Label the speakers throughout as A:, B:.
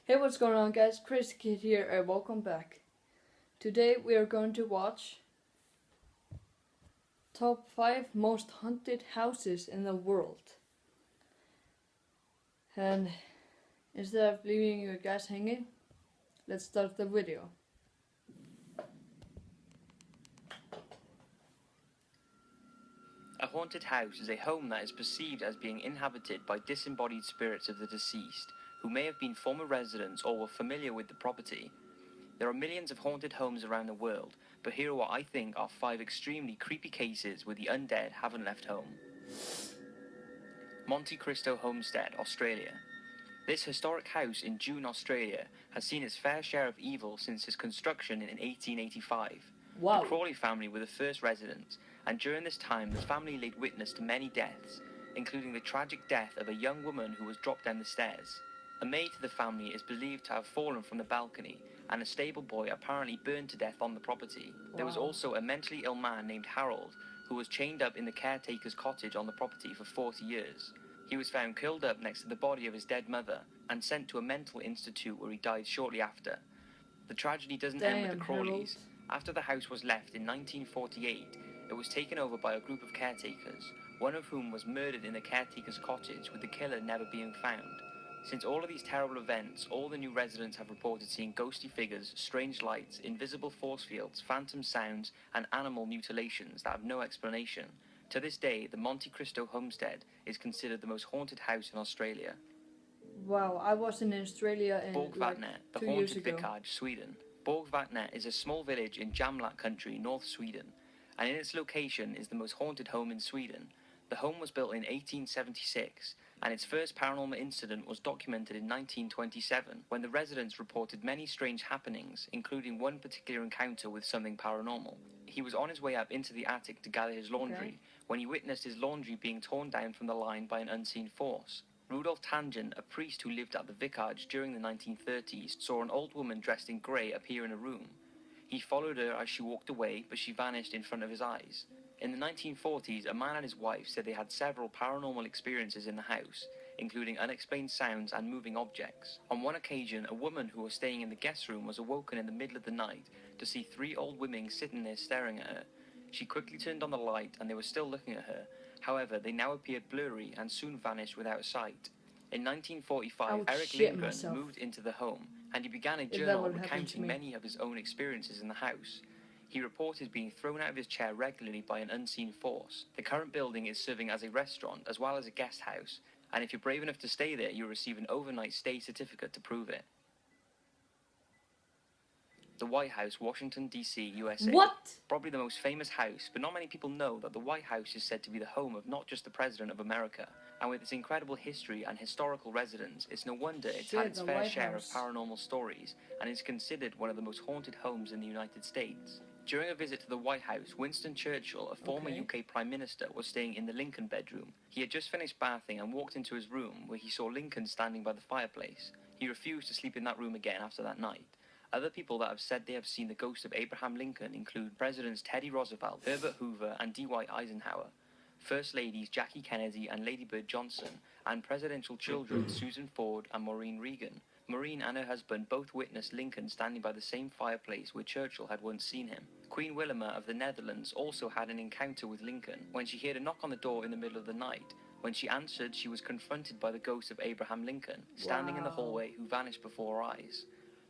A: Hey, what's going on, guys? Crazy Kid here, and welcome back. Today we are going to watch top 5 most haunted houses in the world. And instead of leaving you guys hanging, let's start the video.
B: A haunted house is a home that is perceived as being inhabited by disembodied spirits of the deceased, who may have been former residents or were familiar with the property. There are millions of haunted homes around the world, but here are what I think are 5 extremely creepy cases where the undead haven't left home. Monte Cristo Homestead, Australia. This historic house in June, Australia, has seen its fair share of evil since its construction in 1885.
A: Wow.
B: The Crawley family were the first residents, and during this time the family laid witness to many deaths, including the tragic death of a young woman who was dropped down the stairs. A maid to the family is believed to have fallen from the balcony, and a stable boy apparently burned to death on the property. There was also a mentally ill man named Harold, who was chained up in the caretaker's cottage on the property for 40 years. He was found curled up next to the body of his dead mother and sent to a mental institute where he died shortly after. The tragedy doesn't end with the Crawleys. After the house was left in 1948, it was taken over by a group of caretakers, one of whom was murdered in the caretaker's cottage, with the killer never being found. Since all of these terrible events, all the new residents have reported seeing ghostly figures, strange lights, invisible force fields, phantom sounds, and animal mutilations that have no explanation. To this day, the Monte Cristo homestead is considered the most haunted house in Australia.
A: Wow, I was in Australia in
B: Borgvattnet, the
A: 2 years
B: haunted
A: ago.
B: vicarage, Sweden. Borgvattnet is a small village in Jamlat country, North Sweden, and in its location is the most haunted home in Sweden. The home was built in 1876, and its first paranormal incident was documented in 1927, when the residents reported many strange happenings, including one particular encounter with something paranormal. He was on his way up into the attic to gather his laundry, when he witnessed his laundry being torn down from the line by an unseen force. Rudolf Tangent, a priest who lived at the vicarage during the 1930s, saw an old woman dressed in grey appear in a room. He followed her as she walked away, but she vanished in front of his eyes. In the 1940s, a man and his wife said they had several paranormal experiences in the house, including unexplained sounds and moving objects. On one occasion, a woman who was staying in the guest room was awoken in the middle of the night to see 3 old women sitting there staring at her. She quickly turned on the light and they were still looking at her. However, they now appeared blurry and soon vanished without sight. In 1945, Eric Lindgren moved into the home, and he began a journal recounting many of his own experiences in the house. He reported being thrown out of his chair regularly by an unseen force. The current building is serving as a restaurant as well as a guest house, and if you're brave enough to stay there, you'll receive an overnight stay certificate to prove it. The White House, Washington, D.C., USA.
A: What?
B: Probably the most famous house, but not many people know that the White House is said to be the home of not just the President of America. And with its incredible history and historical residence, it's no wonder it's had its fair share of paranormal stories, and is considered one of the most haunted homes in the United States. During a visit to the White House, Winston Churchill, a former UK Prime Minister, was staying in the Lincoln bedroom. He had just finished bathing and walked into his room, where he saw Lincoln standing by the fireplace. He refused to sleep in that room again after that night. Other people that have said they have seen the ghost of Abraham Lincoln include Presidents Teddy Roosevelt, Herbert Hoover, and Dwight Eisenhower, First Ladies Jackie Kennedy and Lady Bird Johnson, and presidential children Susan Ford and Maureen Reagan. Maureen and her husband both witnessed Lincoln standing by the same fireplace where Churchill had once seen him. Queen Wilhelmina of the Netherlands also had an encounter with Lincoln when she heard a knock on the door in the middle of the night. When she answered, she was confronted by the ghost of Abraham Lincoln, standing in the hallway, who vanished before her eyes.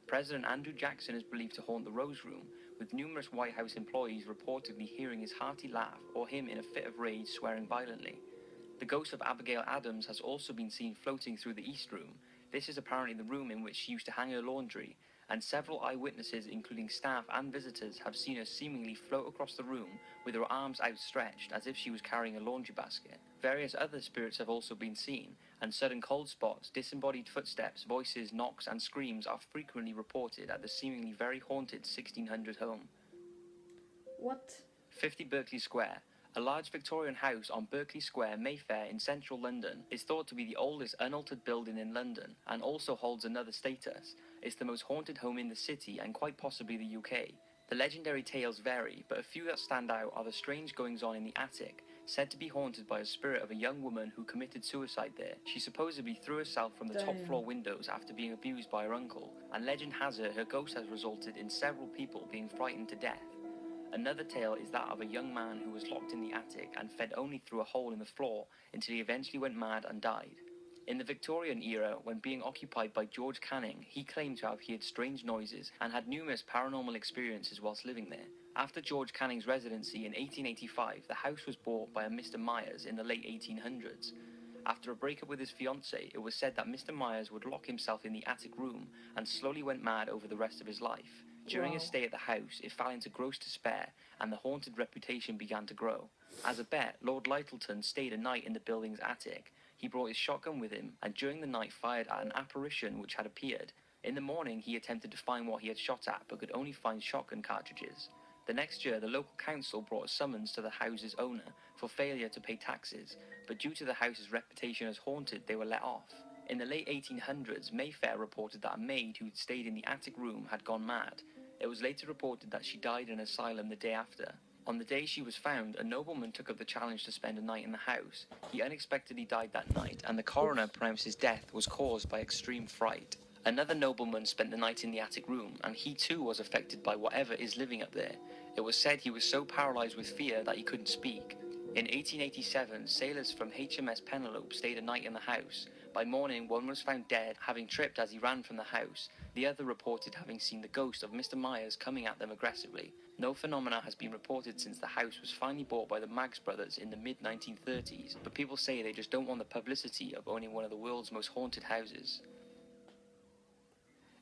B: President Andrew Jackson is believed to haunt the Rose Room, with numerous White House employees reportedly hearing his hearty laugh or him in a fit of rage swearing violently. The ghost of Abigail Adams has also been seen floating through the East Room. This is apparently the room in which she used to hang her laundry, and several eyewitnesses, including staff and visitors, have seen her seemingly float across the room with her arms outstretched as if she was carrying a laundry basket. Various other spirits have also been seen, and sudden cold spots, disembodied footsteps, voices, knocks and screams are frequently reported at the seemingly very haunted 1600 home.
A: What?
B: 50 Berkeley Square. A large Victorian house on Berkeley Square, Mayfair, in central London, is thought to be the oldest unaltered building in London, and also holds another status. It's the most haunted home in the city and quite possibly the UK. The legendary tales vary, but a few that stand out are the strange goings-on in the attic, said to be haunted by a spirit of a young woman who committed suicide there. She supposedly threw herself from the top floor windows after being abused by her uncle, and legend has it her ghost has resulted in several people being frightened to death. Another tale is that of a young man who was locked in the attic and fed only through a hole in the floor until he eventually went mad and died. In the Victorian era, when being occupied by George Canning, he claimed to have heard strange noises and had numerous paranormal experiences whilst living there. After George Canning's residency in 1885, the house was bought by a Mr. Myers in the late 1800s. After a breakup with his fiancée, it was said that Mr. Myers would lock himself in the attic room and slowly went mad over the rest of his life. During his stay at the house, it fell into gross despair and the haunted reputation began to grow. As a bet, Lord Lyttelton stayed a night in the building's attic. He brought his shotgun with him and during the night fired at an apparition which had appeared. In the morning, he attempted to find what he had shot at but could only find shotgun cartridges. The next year, the local council brought a summons to the house's owner for failure to pay taxes, but due to the house's reputation as haunted, they were let off. In the late 1800s, Mayfair reported that a maid who had stayed in the attic room had gone mad. It was later reported that she died in an asylum the day after. On the day she was found, a nobleman took up the challenge to spend a night in the house. He unexpectedly died that night, and the coroner pronounced his death was caused by extreme fright. Another nobleman spent the night in the attic room, and he too was affected by whatever is living up there. It was said he was so paralysed with fear that he couldn't speak. In 1887, sailors from HMS Penelope stayed a night in the house. By morning, one was found dead, having tripped as he ran from the house. The other reported having seen the ghost of Mr. Myers coming at them aggressively. No phenomena has been reported since the house was finally bought by the Maggs brothers in the mid-1930s, but people say they just don't want the publicity of owning one of the world's most haunted houses.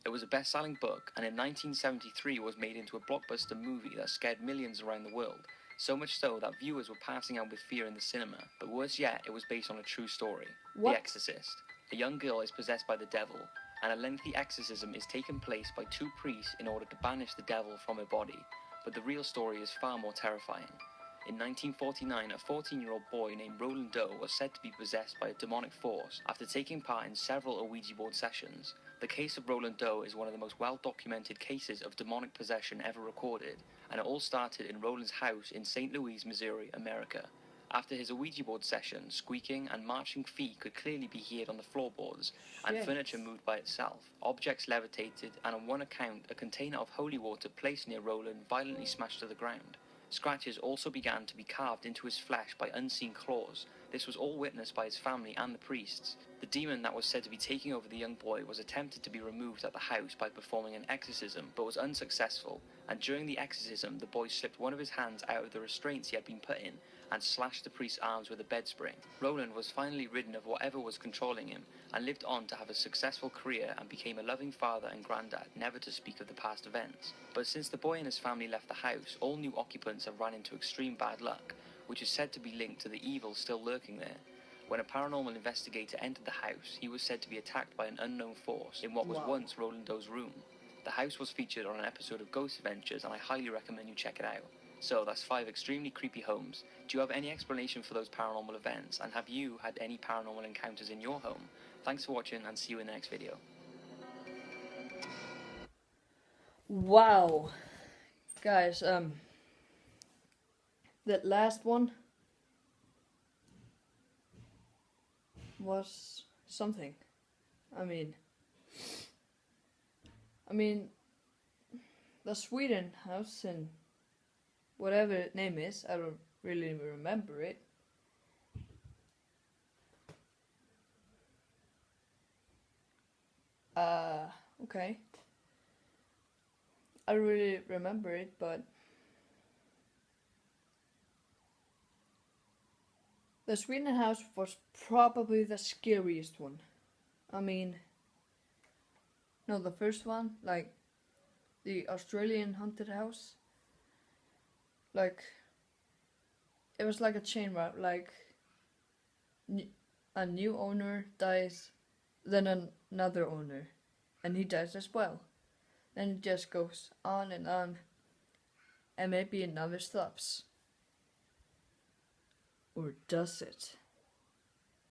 B: It was a best-selling book, and in 1973 was made into a blockbuster movie that scared millions around the world, so much so that viewers were passing out with fear in the cinema. But worse yet, it was based on a true story.
A: What?
B: The Exorcist. A young girl is possessed by the devil, and a lengthy exorcism is taken place by two priests in order to banish the devil from her body. But the real story is far more terrifying. In 1949, a 14-year-old boy named Roland Doe was said to be possessed by a demonic force after taking part in several Ouija board sessions. The case of Roland Doe is one of the most well-documented cases of demonic possession ever recorded, and it all started in Roland's house in St. Louis, Missouri, America. After his Ouija board session, squeaking and marching feet could clearly be heard on the floorboards, and furniture moved by itself. Objects levitated, and on one account, a container of holy water placed near Roland violently smashed to the ground. Scratches also began to be carved into his flesh by unseen claws. This was all witnessed by his family and the priests. The demon that was said to be taking over the young boy was attempted to be removed at the house by performing an exorcism, but was unsuccessful, and during the exorcism, the boy slipped one of his hands out of the restraints he had been put in, and slashed the priest's arms with a bed spring. Roland was finally ridden of whatever was controlling him, and lived on to have a successful career and became a loving father and granddad, never to speak of the past events. But since the boy and his family left the house, all new occupants have run into extreme bad luck, which is said to be linked to the evil still lurking there. When a paranormal investigator entered the house, he was said to be attacked by an unknown force in what was once Roland Doe's room. The house was featured on an episode of Ghost Adventures, and I highly recommend you check it out. So that's 5 extremely creepy homes. Do you have any explanation for those paranormal events, and have you had any paranormal encounters in your home? Thanks for watching, and see you in the next video.
A: Wow. Guys, that last one was something. I mean, the Sweden house and whatever its name is, I don't really remember it. Okay. I don't really remember it, but the Sweden house was probably the scariest one. I mean, no, the first one, like the Australian haunted house. Like, it was like a chain route, like a new owner dies, then another owner, and he dies as well. Then it just goes on, and maybe it never stops. Or does it?